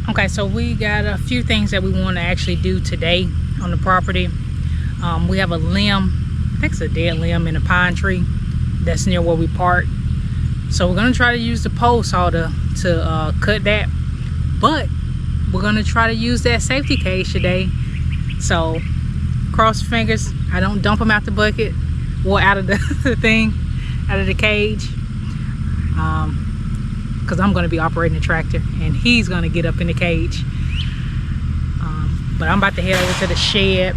Okay, so we got a few things that we want to actually do today on the property. We have a limb, I think it's a dead limb in a pine tree that's near where we park. So we're gonna try to use the pole saw to cut that, but we're gonna try to use that safety cage today. So cross your fingers I don't dump them out the bucket or out of the thing, out of the cage, because I'm going to be operating the tractor and he's going to get up in the cage. But I'm about to head over to the shed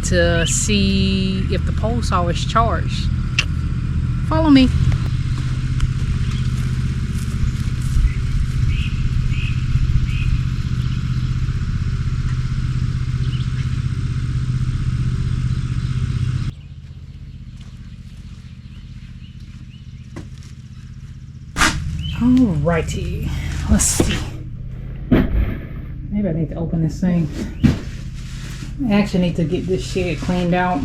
to see if the pole saw is charged. Follow me. Alrighty, let's see. Maybe I need to open this thing. I actually need to get this shed cleaned out.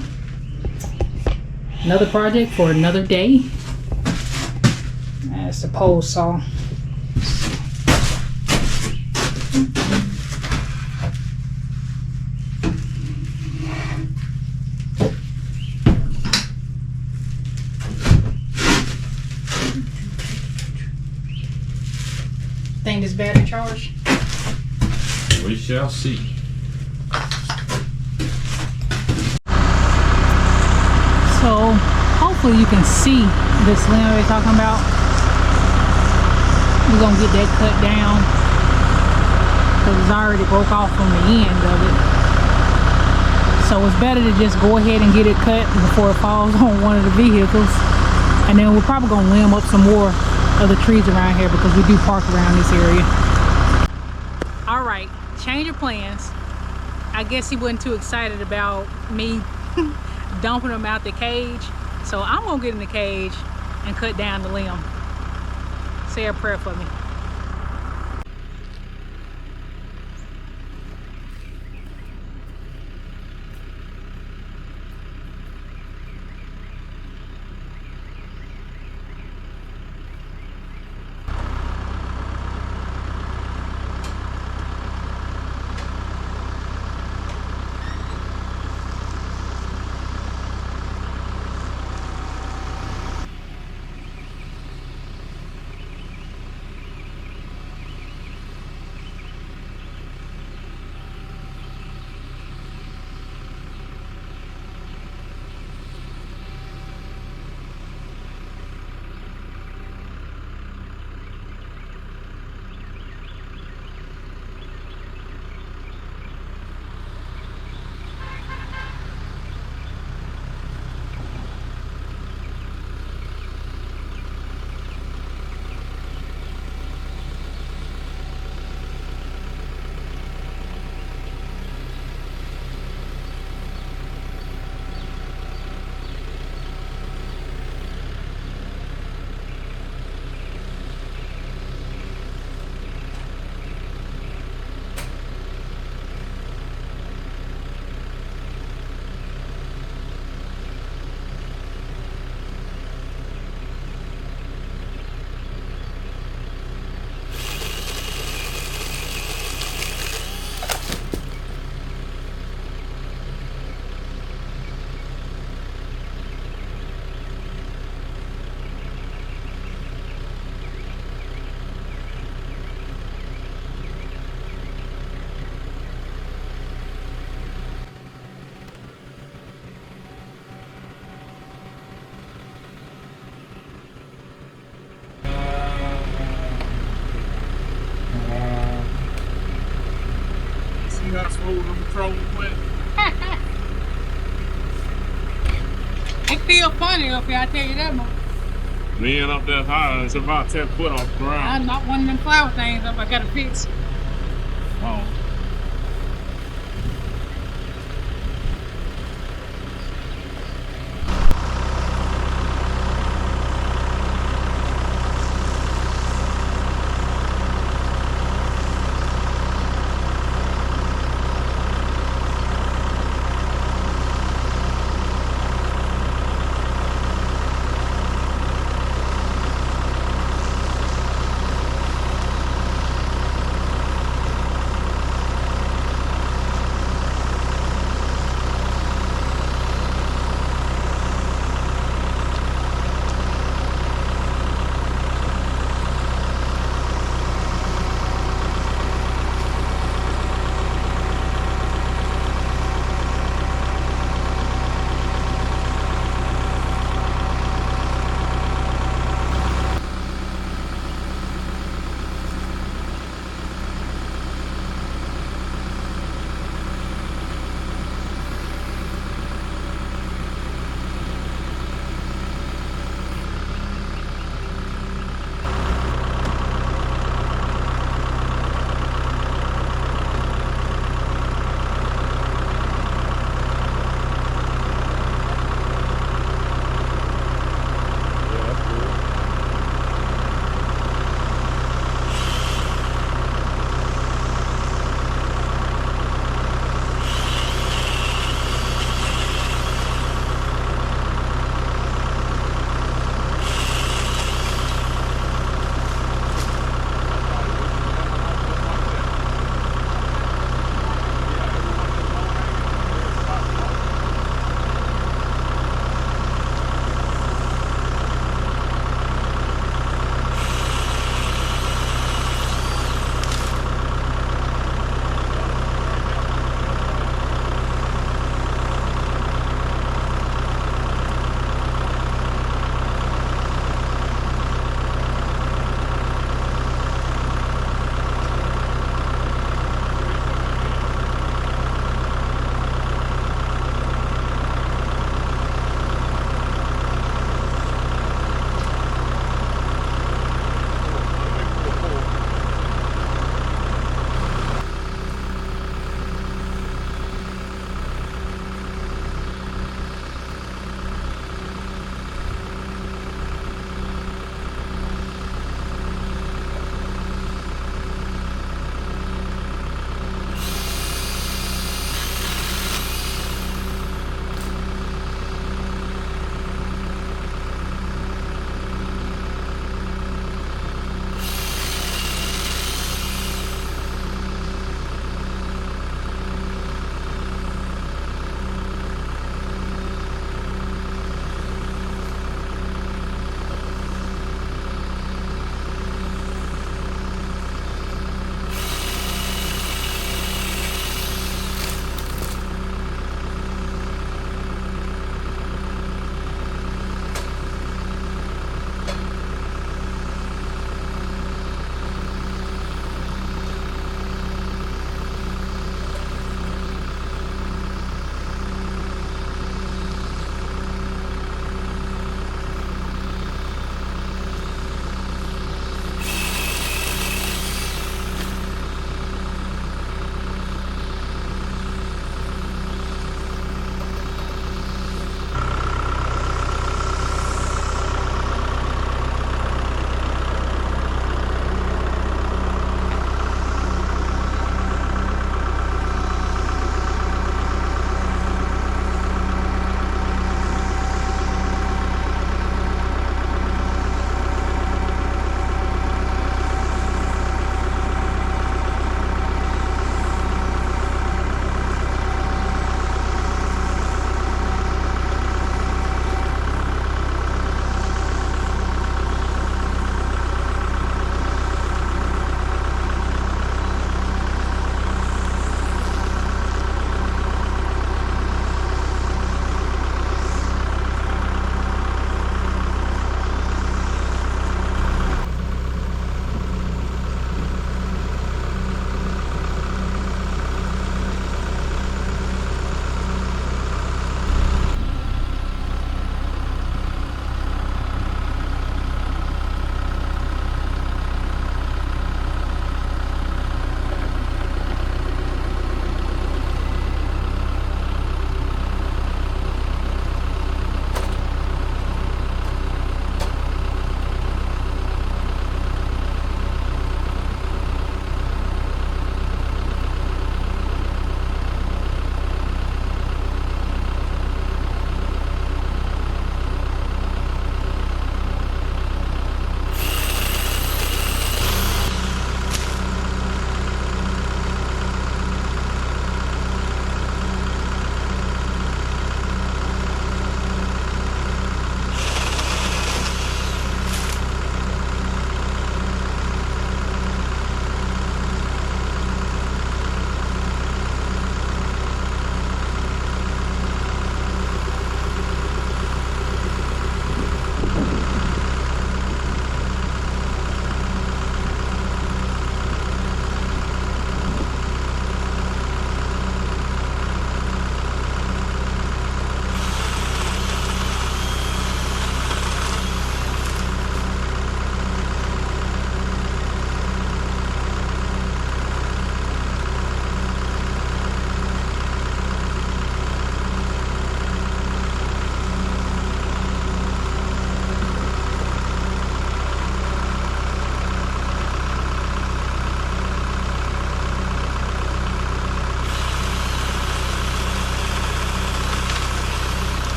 Another project for another day. That's the pole saw. Think this battery charged? We shall see. So hopefully you can see this limb they're talking about. We're gonna get that cut down because it's already broke off from the end of it. So it's better to just go ahead and get it cut before it falls on one of the vehicles. And then we're probably gonna limb up some more of the trees around here because we do park around this area. All right, change of plans. I guess he wasn't too excited about me dumping him out the cage, so I'm gonna get in the cage and cut down the limb. Say a prayer for me. See how smooth the patrol went? It feels funny up here, I tell you that much. Being up that high, it's about 10 foot off the ground. I'm not one of them flower things up I gotta fix. Oh.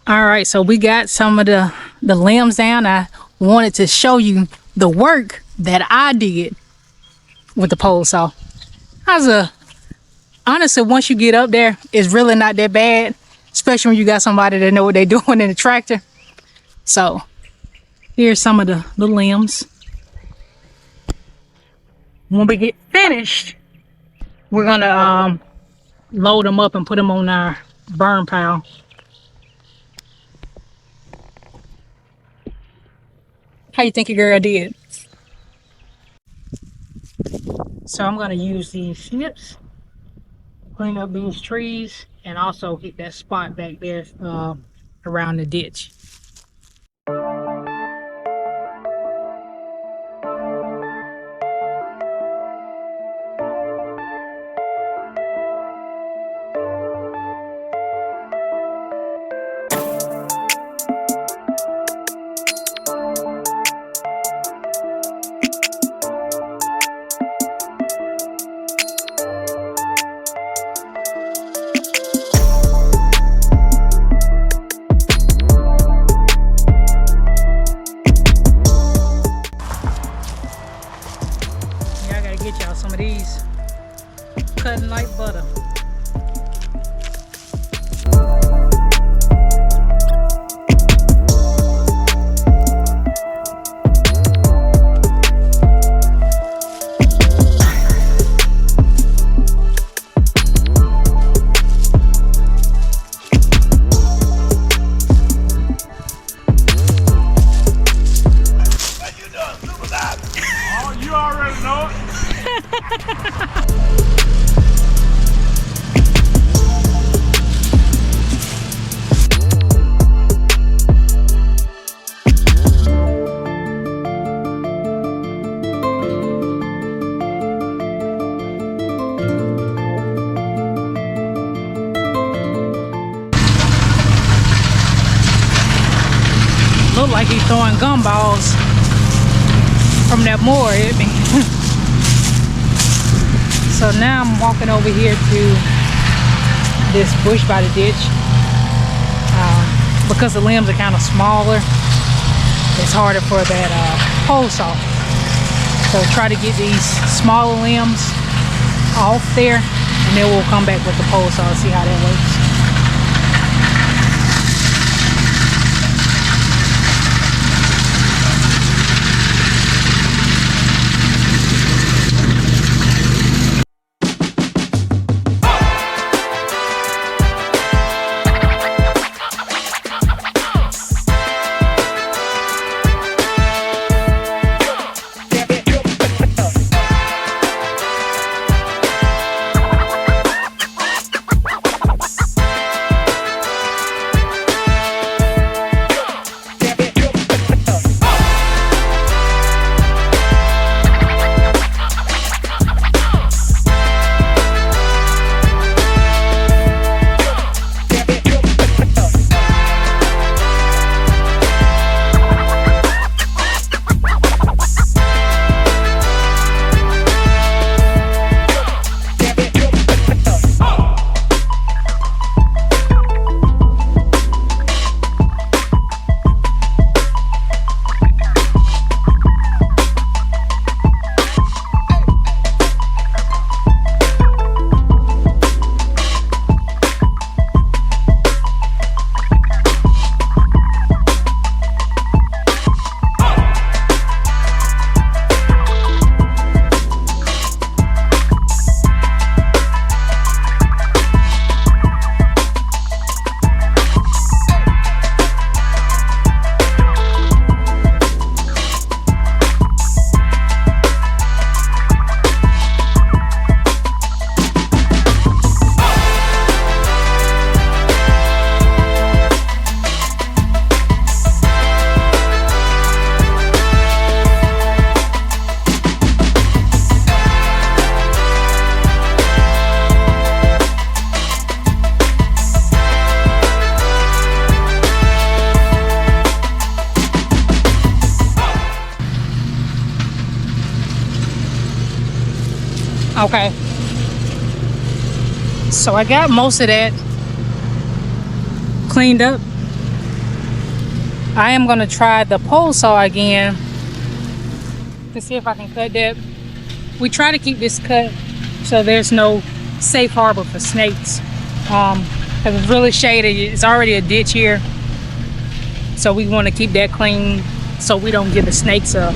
All right, so we got some of the limbs down. I wanted to show you the work that I did with the pole saw. Honestly, once you get up there, it's really not that bad, especially when you got somebody that know what they're doing in the tractor. So here's some of the limbs. When we get finished, we're gonna load them up and put them on our burn pile. How you think your girl did? So I'm gonna use these snips, clean up these trees, and also hit that spot back there around the ditch. Get y'all some of these cutting like butter. Oh, you already know it. Look like he's throwing gumballs from that mower at me. So now I'm walking over here to this bush by the ditch. Because the limbs are kind of smaller, it's harder for that pole saw. So try to get these smaller limbs off there, and then we'll come back with the pole saw and see how that works. Okay, so I got most of that cleaned up. I am gonna try the pole saw again to see if I can cut that. We try to keep this cut so there's no safe harbor for snakes. Because it's really shaded. It's already a ditch here, so we want to keep that clean so we don't give the snakes a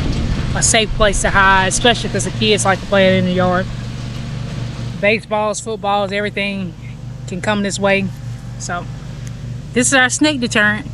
safe place to hide, especially because the kids like to play it in the yard. Baseballs, footballs, everything can come this way. So this is our snake deterrent.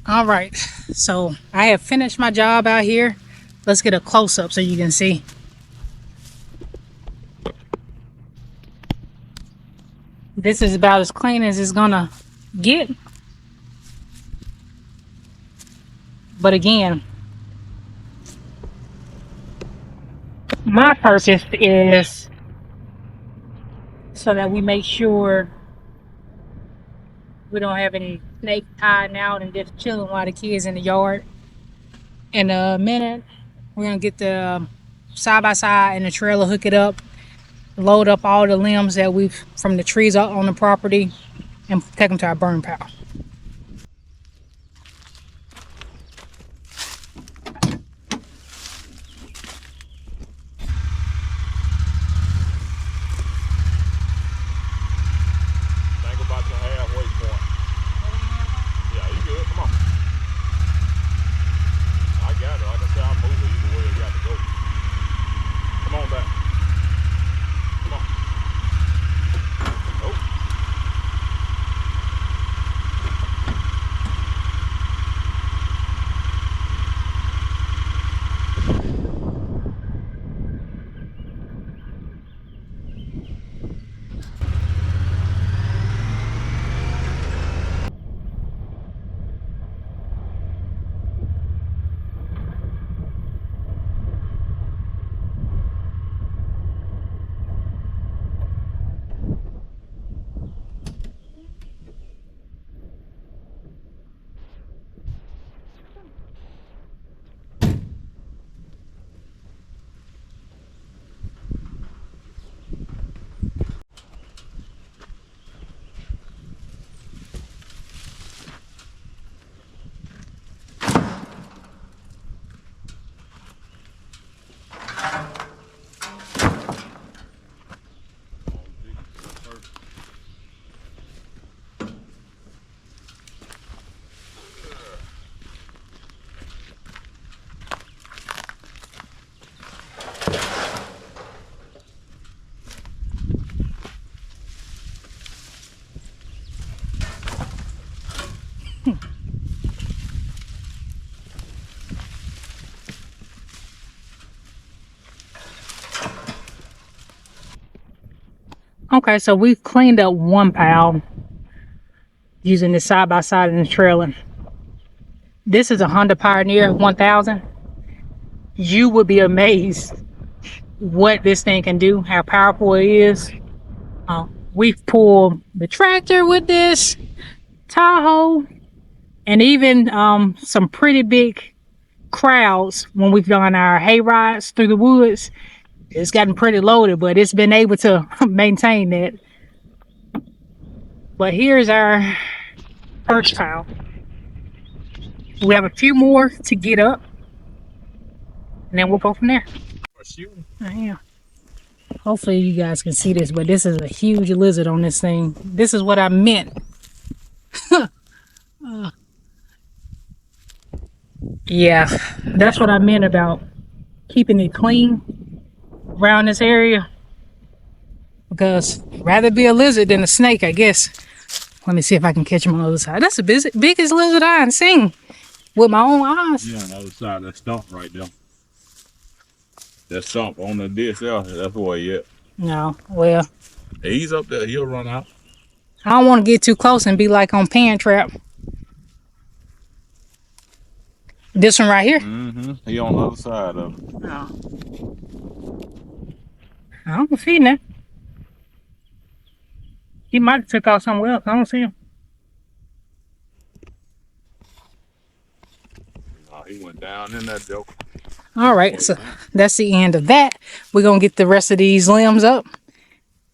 All right, so I have finished my job out here. Let's get a close-up so you can see. This is about as clean as it's gonna get. But again, my purpose is so that we make sure we don't have any snakes hiding out and just chilling while the kids in the yard. In a minute, we're gonna get the side-by-side and the trailer, hook it up, load up all the limbs that we've from the trees on the property, and take them to our burn pile. Think about your halfway point. Yeah, you good. Come on. I got it. Like I said, I'll move it either way you got to go. Come on back. Come on. Oh. Okay, so we've cleaned up one pile using the side-by-side and the trailer. This is a Honda Pioneer 1000. You would be amazed what this thing can do, how powerful it is. We've pulled the tractor with this Tahoe, and even some pretty big crowds when we've done our hay rides through the woods. It's gotten pretty loaded, but it's been able to maintain that. But here's our perch pile. We have a few more to get up, and then we'll go from there. Yeah. Hopefully you guys can see this, but this is a huge lizard on this thing. This is what I meant. Yeah, that's what I meant about keeping it clean around this area. Because rather be a lizard than a snake, I guess. Let me see if I can catch him on the other side. That's the biggest lizard I ain't seen with my own eyes. Yeah, on the other side of that stump right there. That stump on the ditch there, that's where he at. No, well, He's up there, he'll run out. I don't want to get too close and be like on Pan Trap. This one right here? Mm-hmm. He on the other side of it. Oh. I don't see him. He might have took off somewhere else. I don't see him. Oh, he went down in that joke. All right, so that's the end of that. We're going to get the rest of these limbs up,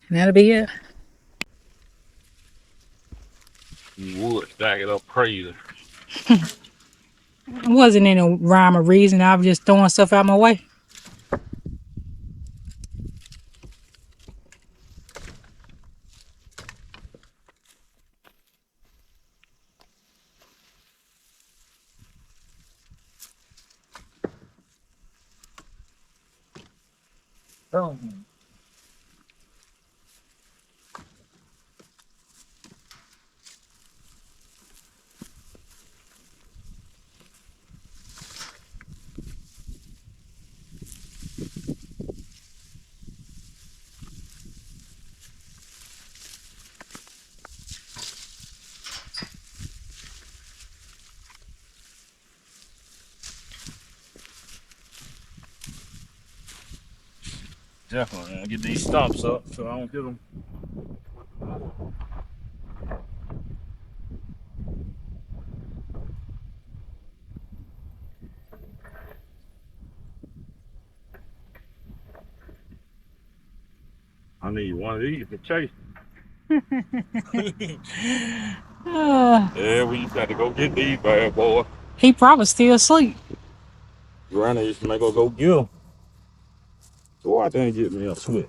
and that'll be it. You would stack it up crazy. It wasn't any rhyme or reason. I was just throwing stuff out my way. Oh. Definitely, I'll get these stumps up so I don't get them. I need one of these to chase. Yeah, we just got to go get these bad boys. He probably still asleep. Granny used to make us go get them. Go out there and get me a switch.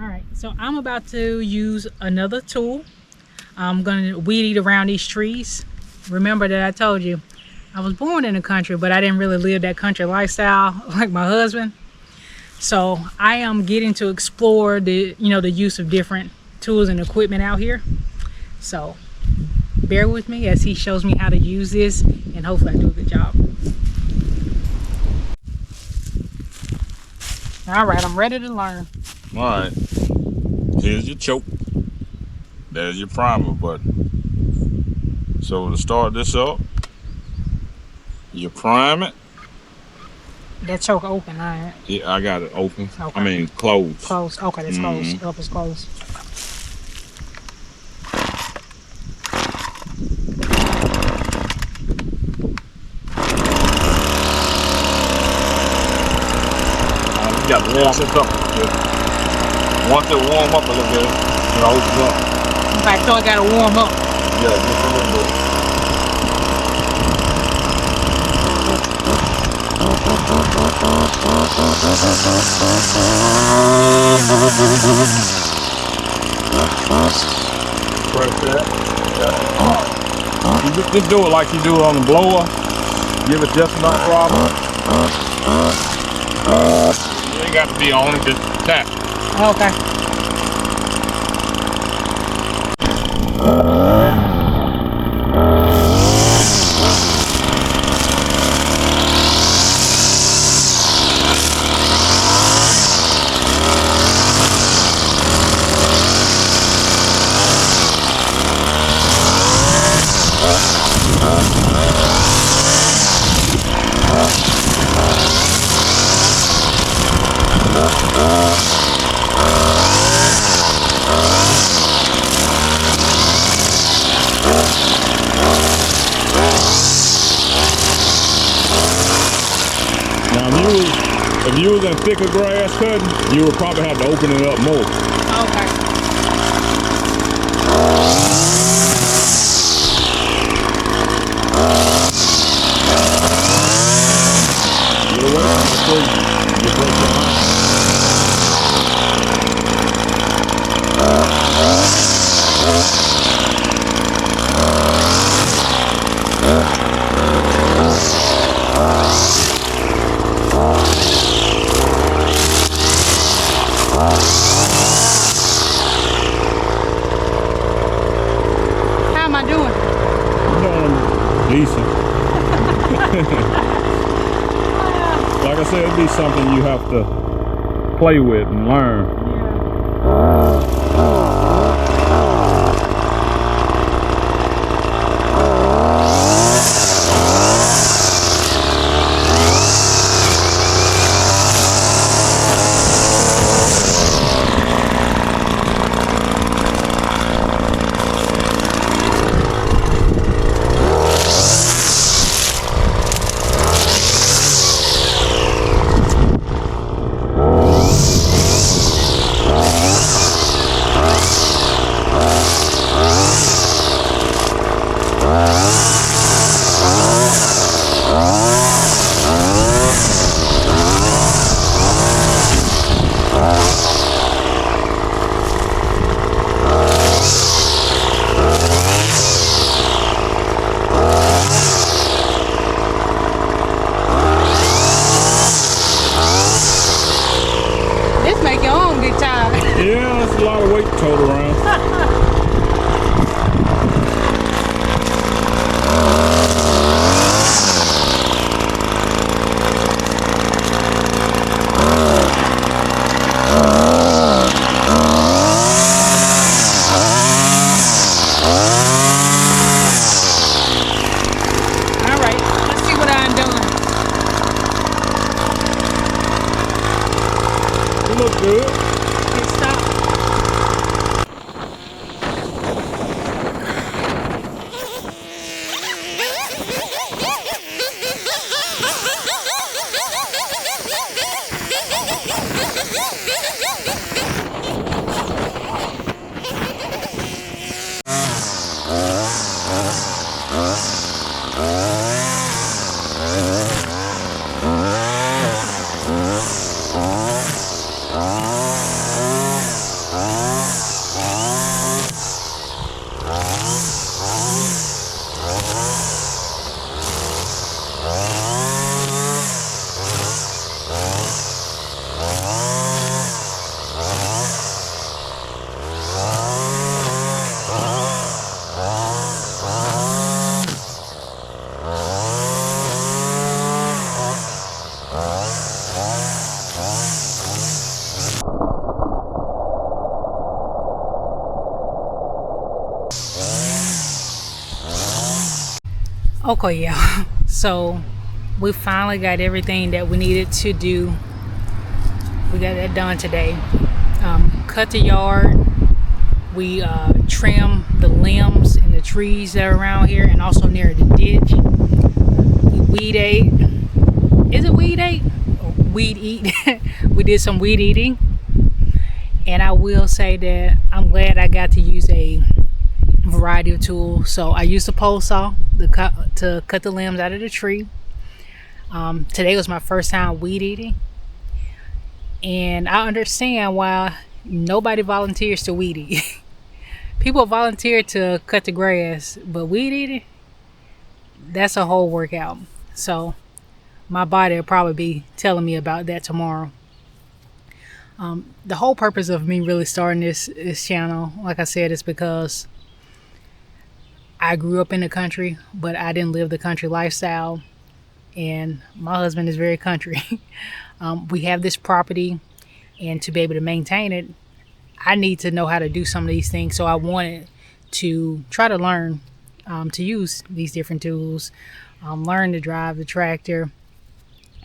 All right, so I'm about to use another tool. I'm gonna weed eat around these trees. Remember that I told you I was born in the country, but I didn't really live that country lifestyle like my husband. So I am getting to explore the use of different tools and equipment out here. So bear with me as he shows me how to use this, and hopefully I do a good job. All right, I'm ready to learn. All right, here's your choke. There's your primer button. So to start this up, you prime it. That choke open, all right? Yeah, I got it open. Okay. I mean closed. Closed. Okay, that's closed. Up is closed. You got to warm this up a little bit. Once it warm up a little bit, it opens up. Okay, so I gotta warm up. Yeah, just a little bit. Press that. Yeah. You just do it like you do it on the blower. Give it just enough throttle. You ain't got to be on it, just tap. Okay. using thicker grass cutting, you would probably have to open it up more. Okay. Get away from the tree. You break your hand. How am I doing? You're doing decent. Like I said, it'd be something you have to play with and learn. This make your arm get tired. Yeah, that's a lot of weight total around. All right, let's see what I'm doing. You look good. Hit stop. Okay, yeah. So we finally got everything that we needed to do. We got that done today. Cut the yard. We trim the limbs and the trees that are around here, and also near the ditch. We weed ate. Is it weed ate? Or weed eat. We did some weed eating, and I will say that I'm glad I got to use a variety of tools. So I used a pole saw to cut the limbs out of the tree. Today was my first time weed eating, and I understand why nobody volunteers to weed eat. People volunteer to cut the grass, but weed eating, that's a whole workout. So my body will probably be telling me about that tomorrow. The whole purpose of me really starting this channel, like I said, is because I grew up in the country, but I didn't live the country lifestyle, and my husband is very country. We have this property, and to be able to maintain it, I need to know how to do some of these things. So I wanted to try to learn to use these different tools, learn to drive the tractor.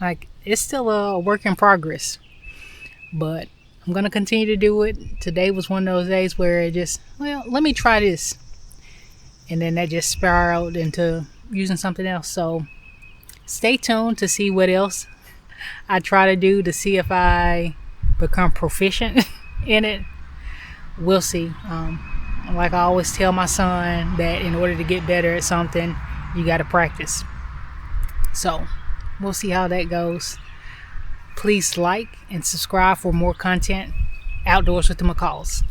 Like, it's still a work in progress, but I'm going to continue to do it. Today was one of those days where it just, well, let me try this. And then that just spiraled into using something else. So stay tuned to see what else I try to do to see if I become proficient in it. We'll see. Like I always tell my son, that in order to get better at something, you got to practice. So we'll see how that goes. Please like and subscribe for more content. Outdoors with the McCalls.